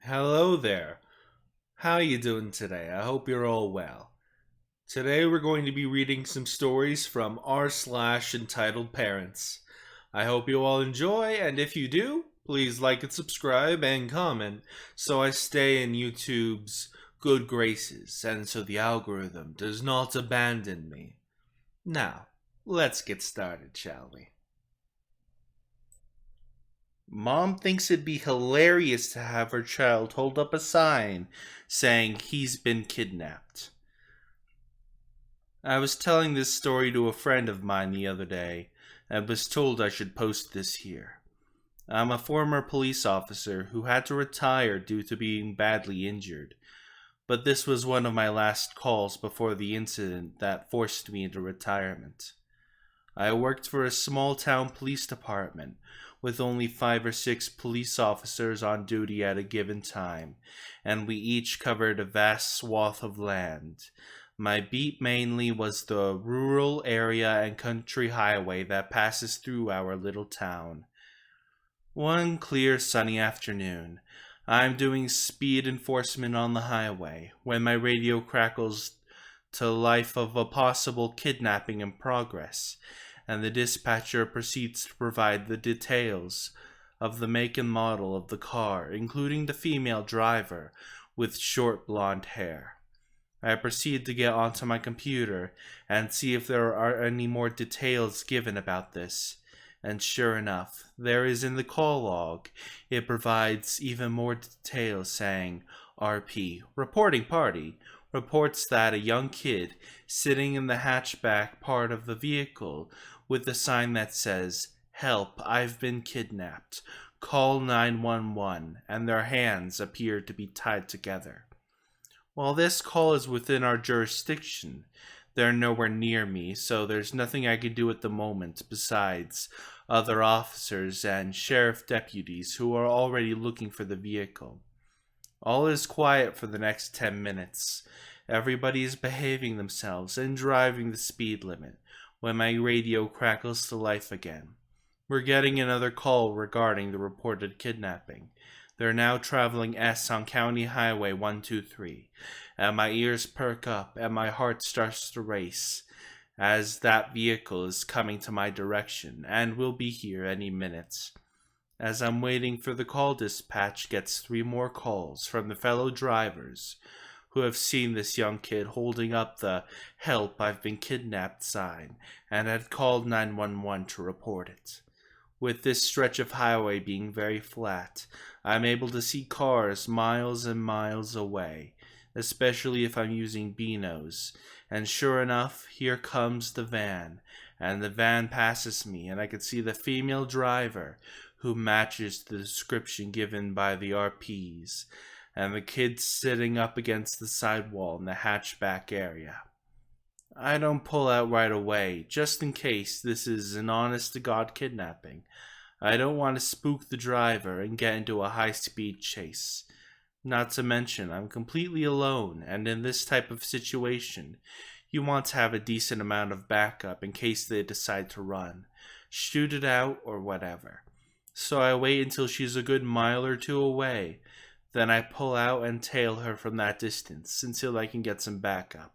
Hello there. How are you doing today? I hope you're all well. Today we're going to be reading some stories from r/ entitled parents. I hope you all enjoy, and if you do, please like and subscribe and comment so I stay in YouTube's good graces and so the algorithm does not abandon me. Now, let's get started, shall we? Mom thinks it'd be hilarious to have her child hold up a sign saying he's been kidnapped. I was telling this story to a friend of mine the other day and was told I should post this here. I'm a former police officer who had to retire due to being badly injured, but this was one of my last calls before the incident that forced me into retirement. I worked for a small town police department with only 5 or 6 police officers on duty at a given time, and we each covered a vast swath of land. My beat mainly was the rural area and country highway that passes through our little town. One clear sunny afternoon, I'm doing speed enforcement on the highway when my radio crackles to life of a possible kidnapping in progress, and the dispatcher proceeds to provide the details of the make and model of the car, including the female driver with short blonde hair. I proceed to get onto my computer and see if there are any more details given about this. And sure enough, there is in the call log. It provides even more details saying, RP, reporting party, reports that a young kid sitting in the hatchback part of the vehicle with a sign that says, Help, I've been kidnapped. Call 911, and their hands appear to be tied together. While this call is within our jurisdiction, they're nowhere near me, so there's nothing I can do at the moment besides other officers and sheriff deputies who are already looking for the vehicle. All is quiet for the next 10 minutes. Everybody is behaving themselves and driving the speed limit when my radio crackles to life again. We're getting another call regarding the reported kidnapping. They're now traveling S on County Highway 123, and my ears perk up and my heart starts to race as that vehicle is coming to my direction and will be here any minute. As I'm waiting for the call, dispatch gets 3 more calls from the fellow drivers who have seen this young kid holding up the Help, I've been kidnapped sign and had called 911 to report it. With this stretch of highway being very flat, I'm able to see cars miles and miles away, especially if I'm using binos. And sure enough, here comes the van, and the van passes me, and I can see the female driver who matches the description given by the RPs, and the kid sitting up against the sidewall in the hatchback area. I don't pull out right away, just in case this is an honest-to-God kidnapping. I don't want to spook the driver and get into a high-speed chase. Not to mention, I'm completely alone, and in this type of situation, you want to have a decent amount of backup in case they decide to run, shoot it out, or whatever. So I wait until she's a good mile or 2 away, then I pull out and tail her from that distance until I can get some backup.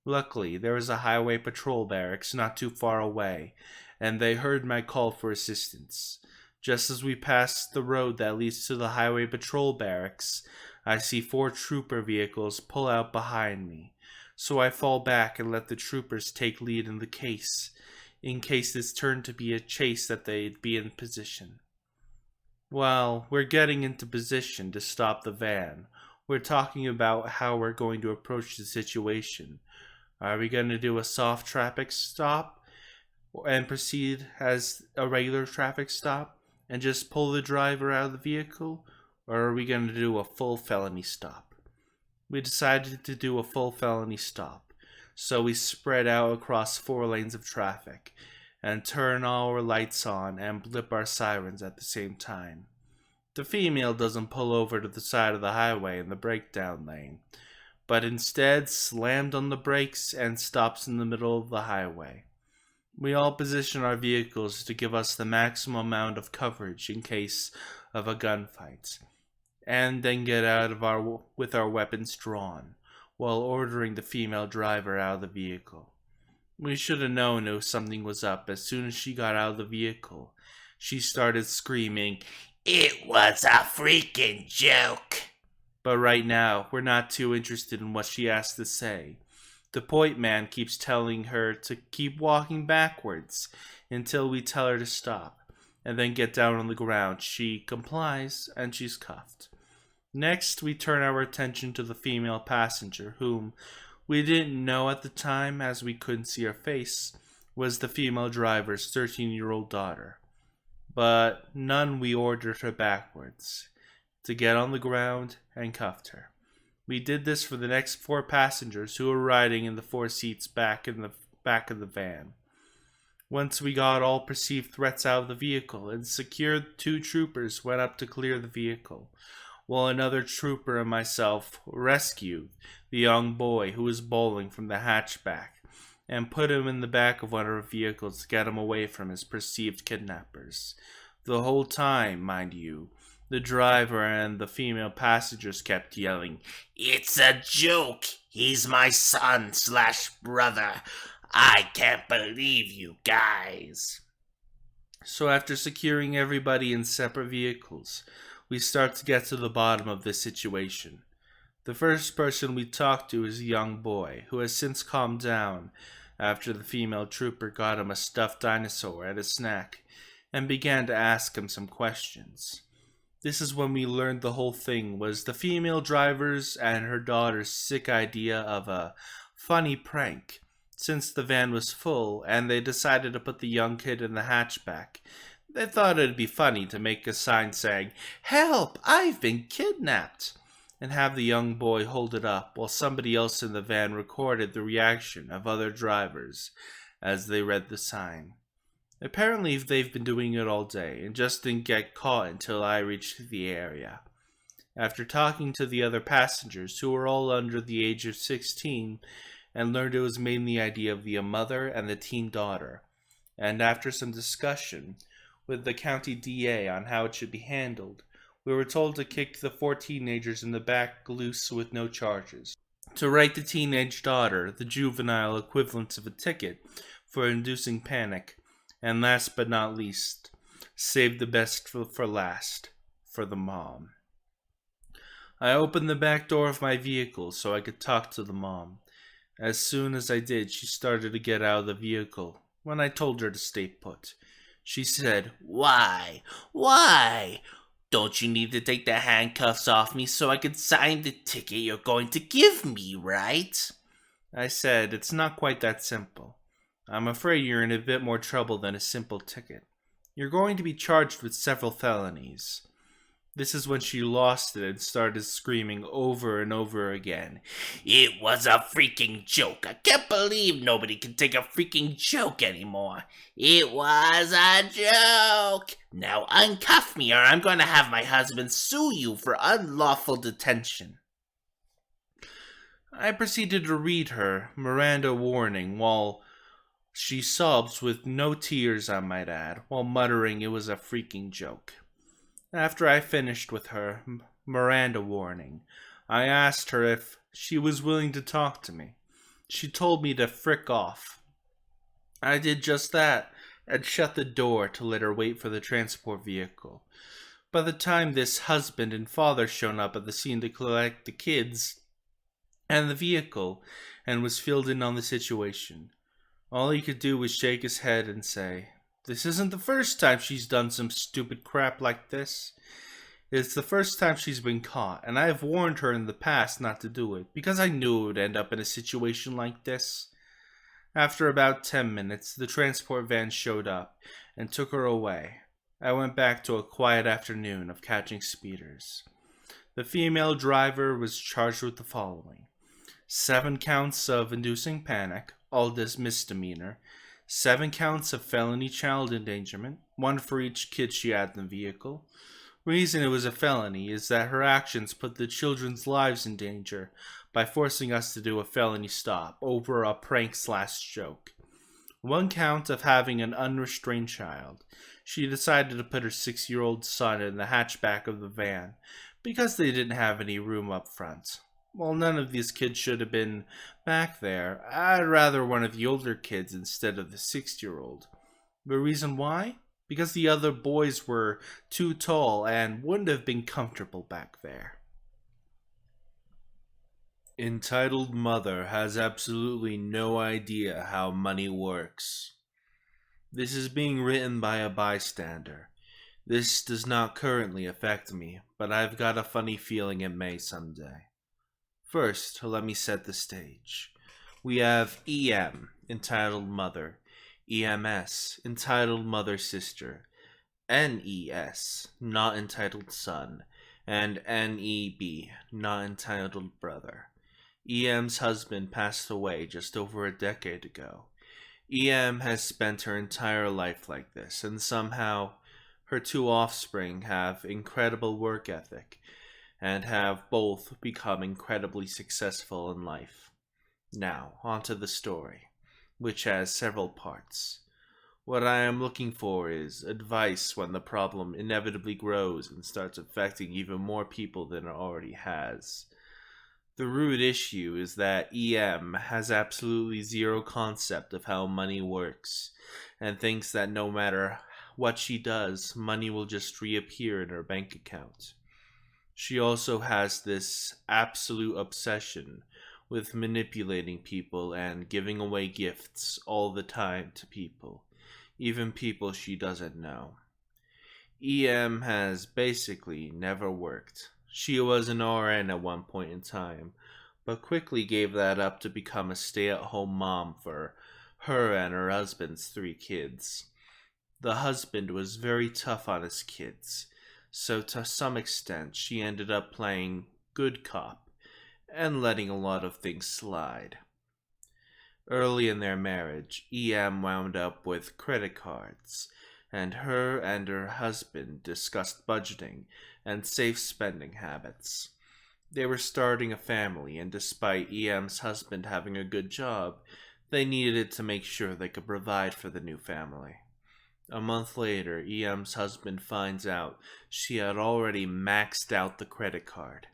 Luckily, there was a highway patrol barracks not too far away, and they heard my call for assistance. Just as we passed the road that leads to the highway patrol barracks, I see 4 trooper vehicles pull out behind me, so I fall back and let the troopers take lead in the case, in case this turned to be a chase that they'd be in position. Well, we're getting into position to stop the van. We're talking about how we're going to approach the situation. Are we going to do a soft traffic stop and proceed as a regular traffic stop and just pull the driver out of the vehicle? Or are we going to do a full felony stop? We decided to do a full felony stop, so we spread out across 4 lanes of traffic and turn all our lights on and blip our sirens at the same time. The female doesn't pull over to the side of the highway in the breakdown lane, but instead slammed on the brakes and stops in the middle of the highway. We all position our vehicles to give us the maximum amount of coverage in case of a gunfight. and then get out of with our weapons drawn, while ordering the female driver out of the vehicle. We should have known if something was up as soon as she got out of the vehicle. She started screaming, "It was a freaking joke!" But right now, we're not too interested in what she has to say. The point man keeps telling her to keep walking backwards until we tell her to stop, and then get down on the ground. She complies, and she's cuffed. Next, we turn our attention to the female passenger, whom we didn't know at the time, as we couldn't see her face, was the female driver's 13-year-old daughter. But none, we ordered her backwards to get on the ground and cuffed her. We did this for the next 4 passengers who were riding in the 4 seats back in the back of the van. Once we got all perceived threats out of the vehicle and secured, 2 troopers went up to clear the vehicle, while another trooper and myself rescued the young boy who was bowling from the hatchback and put him in the back of one of our vehicles to get him away from his perceived kidnappers. The whole time, mind you, the driver and the female passengers kept yelling, "It's a joke! He's my son/brother! I can't believe you guys!" So after securing everybody in separate vehicles, we start to get to the bottom of this situation. The first person we talk to is a young boy, who has since calmed down after the female trooper got him a stuffed dinosaur and a snack, and began to ask him some questions. This is when we learned the whole thing was the female driver's and her daughter's sick idea of a funny prank, since the van was full and they decided to put the young kid in the hatchback. They thought it'd be funny to make a sign saying, "Help, I've been kidnapped," and have the young boy hold it up while somebody else in the van recorded the reaction of other drivers as they read the sign. Apparently they've been doing it all day and just didn't get caught until I reached the area. After talking to the other passengers, who were all under the age of 16, and learned it was mainly the idea of the mother and the teen daughter, and after some discussion with the county DA on how it should be handled, we were told to kick the 4 teenagers in the back loose with no charges, to write the teenage daughter the juvenile equivalent of a ticket for inducing panic, and last but not least, save the best for last, for the mom. I opened the back door of my vehicle so I could talk to the mom. As soon as I did, she started to get out of the vehicle when I told her to stay put. She said, "Why? Why? Don't you need to take the handcuffs off me so I can sign the ticket you're going to give me, right?" I said, "It's not quite that simple. I'm afraid you're in a bit more trouble than a simple ticket. You're going to be charged with several felonies." This is when she lost it and started screaming over and over again, "It was a freaking joke. I can't believe nobody can take a freaking joke anymore. It was a joke. Now uncuff me or I'm going to have my husband sue you for unlawful detention." I proceeded to read her Miranda warning while she sobs with no tears, I might add, while muttering it was a freaking joke. After I finished with her Miranda warning, I asked her if she was willing to talk to me. She told me to frick off. I did just that and shut the door to let her wait for the transport vehicle. By the time this husband and father showed up at the scene to collect the kids and the vehicle and was filled in on the situation, all he could do was shake his head and say, "This isn't the first time she's done some stupid crap like this. It's the first time she's been caught, and I have warned her in the past not to do it, because I knew it would end up in a situation like this." After about 10 minutes, the transport van showed up and took her away. I went back to a quiet afternoon of catching speeders. The female driver was charged with the following: 7 counts of inducing panic, all misdemeanor, 7 counts of felony child endangerment, 1 for each kid she had in the vehicle. Reason it was a felony is that her actions put the children's lives in danger by forcing us to do a felony stop over a prank/joke. 1 count of having an unrestrained child. She decided to put her 6-year-old son in the hatchback of the van, because they didn't have any room up front. Well, none of these kids should have been back there. I'd rather one of the older kids instead of the 6-year-old. The reason why? Because the other boys were too tall and wouldn't have been comfortable back there. Entitled Mother has absolutely no idea how money works. This is being written by a bystander. This does not currently affect me, but I've got a funny feeling it may someday. First, let me set the stage. We have EM, entitled Mother, EMS, entitled Mother Sister, NES, not entitled Son, and NEB, not entitled Brother. EM's husband passed away just over a decade ago. EM has spent her entire life like this, and somehow her two offspring have incredible work ethic and have both become incredibly successful in life. Now, onto the story, which has several parts. What I am looking for is advice when the problem inevitably grows and starts affecting even more people than it already has. The root issue is that EM has absolutely zero concept of how money works, and thinks that no matter what she does, money will just reappear in her bank account. She also has this absolute obsession with manipulating people and giving away gifts all the time to people, even people she doesn't know. EM has basically never worked. She was an RN at one point in time, but quickly gave that up to become a stay-at-home mom for her and her husband's 3 kids. The husband was very tough on his kids, so to some extent she ended up playing good cop and letting a lot of things slide. Early in their marriage, EM wound up with credit cards, and her husband discussed budgeting and safe spending habits. They were starting a family, and despite EM's husband having a good job, they needed to make sure they could provide for the new family. A month later, EM's husband finds out she had already maxed out the credit card.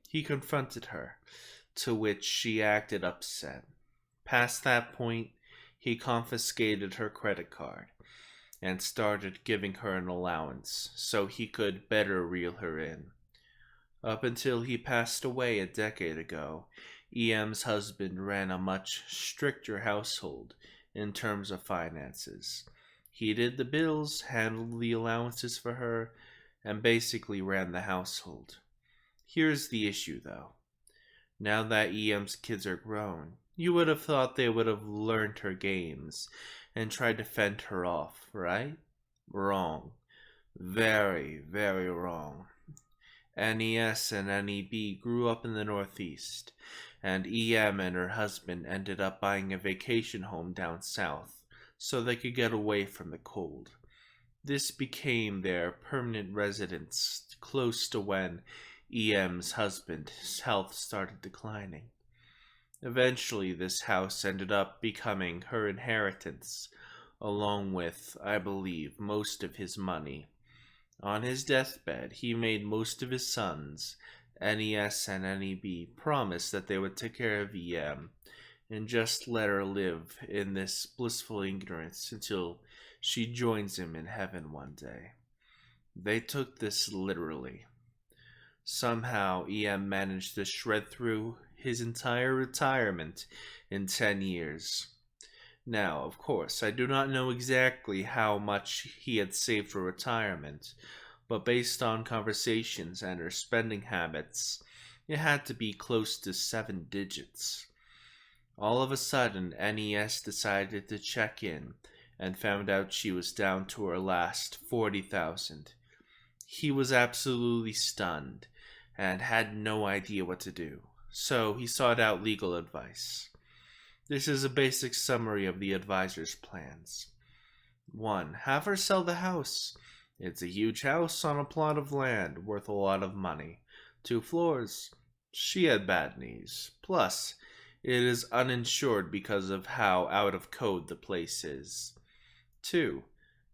He confronted her, to which she acted upset. Past that point, he confiscated her credit card and started giving her an allowance so he could better reel her in. Up until he passed away a decade ago, EM's husband ran a much stricter household in terms of finances. He did the bills, handled the allowances for her, and basically ran the household. Here's the issue, though. Now that EM's kids are grown, you would have thought they would have learned her games and tried to fend her off, right? Wrong. Very, very wrong. NES and NEB grew up in the Northeast, and EM and her husband ended up buying a vacation home down south so they could get away from the cold. This became their permanent residence close to when EM's husband's health started declining. Eventually, this house ended up becoming her inheritance, along with, I believe, most of his money. On his deathbed, he made most of his sons, NES and NEB, promise that they would take care of EM and just let her live in this blissful ignorance until she joins him in heaven one day. They took this literally. Somehow, EM managed to shred through his entire retirement in 10 years. Now, of course, I do not know exactly how much he had saved for retirement, but based on conversations and her spending habits, it had to be close to 7 digits. All of a sudden, NES decided to check in and found out she was down to her last 40,000. He was absolutely stunned and had no idea what to do, so he sought out legal advice. This is a basic summary of the advisor's plans. 1. Have her sell the house. It's a huge house on a plot of land worth a lot of money. 2 floors. She had bad knees. Plus, it is uninsured because of how out of code the place is. 2.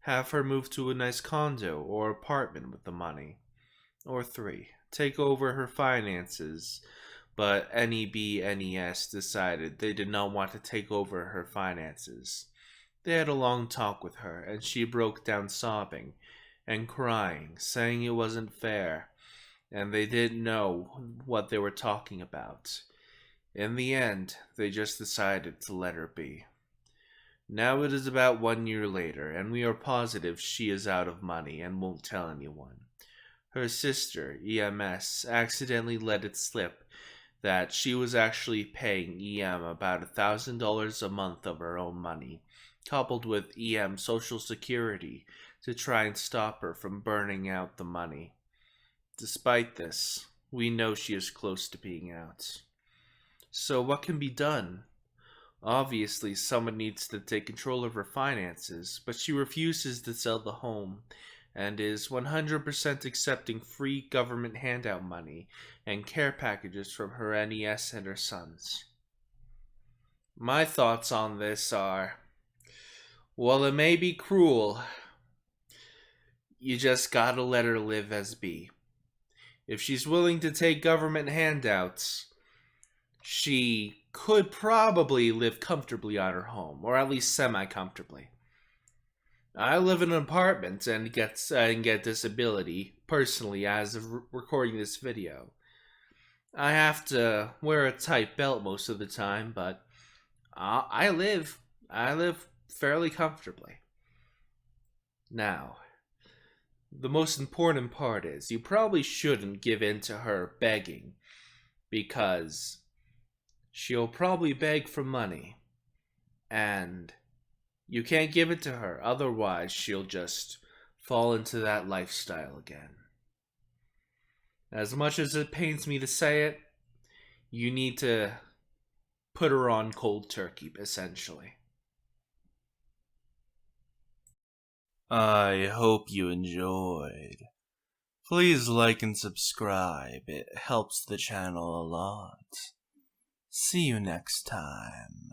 Have her move to a nice condo or apartment with the money. Or 3. take over her finances, but NES decided they did not want to take over her finances. They had a long talk with her, and she broke down sobbing and crying, saying it wasn't fair, and they didn't know what they were talking about. In the end, they just decided to let her be. Now it is about 1 year later, and we are positive she is out of money and won't tell anyone. Her sister, EMS, accidentally let it slip that she was actually paying EM about $1,000 a month of her own money, coupled with EM's Social Security, to try and stop her from burning out the money. Despite this, we know she is close to being out. So what can be done? Obviously, someone needs to take control of her finances, but she refuses to sell the home and is 100% accepting free government handout money and care packages from her NES and her sons. My thoughts on this are, while it may be cruel, you just gotta let her live as be. If she's willing to take government handouts, she could probably live comfortably on her home, or at least semi-comfortably. I live in an apartment and get disability, personally, as of recording this video. I have to wear a tight belt most of the time, but I live fairly comfortably. Now, the most important part is you probably shouldn't give in to her begging, because she'll probably beg for money, and you can't give it to her, otherwise she'll just fall into that lifestyle again. As much as it pains me to say it, you need to put her on cold turkey, essentially. I hope you enjoyed. Please like and subscribe, it helps the channel a lot. See you next time.